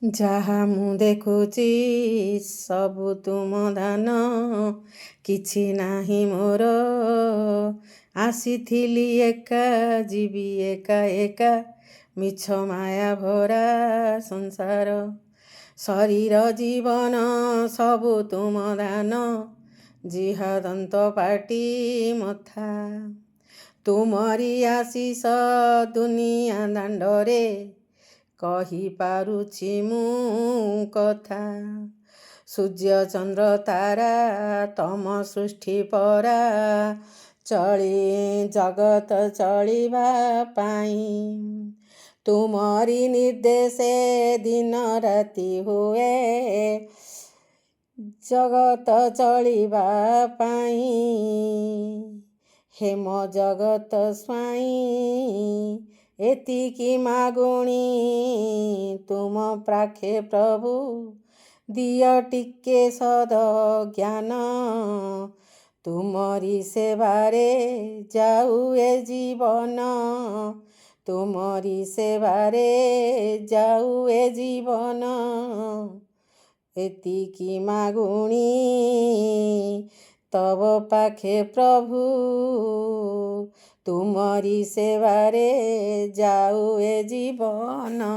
ଯାହା ମୁଁ ଦେଖୁଛି ସବୁ ତୁମ ଦାନ, କିଛି ନାହିଁ ମୋର। ଆସିଥିଲି ଏକା, ଯିବି ଏକା ଏକା, ମିଛ ମାୟା ଭରା ସଂସାର। ଶରୀର ଜୀବନ ସବୁ ତୁମ ଦାନ, ଜିହା ଦନ୍ତ ପାଟି ମଥା। ତୁମରି ଆଶିଷ ଦୁନିଆ ଦାଣ୍ଡରେ, କହିପାରୁଛି ମୁଁ କଥା। ସୂର୍ଯ୍ୟ ଚନ୍ଦ୍ର ତାରା ତମ ସୃଷ୍ଟି ପରା, ଜଗତ ଚଳିବା ପାଇଁ। ତୁମରି ନିର୍ଦ୍ଦେଶେ ଦିନ ରାତି ହୁଏ, ଜଗତ ଚଳିବା ପାଇଁ। ହେ ମୋ ଜଗତ ସ୍ୱାଇଁ, ଏତିକି ମାଗୁଣି ତୁମ ପାଖେ ପ୍ରଭୁ, ଦିଅ ଟିକେ ସଦ ଜ୍ଞାନ। ତୁମରି ସେବାରେ ଯାଉ ଏ ଜୀବନ, ତୁମରି ସେବାରେ ଯାଉ ଏ ଜୀବନ। ଏତିକି ମାଗୁଣି ତବ ପାଖେ ପ୍ରଭୁ, ତୁମରି ସେବାରେ ଯାଉ ଏ ଜୀବନ।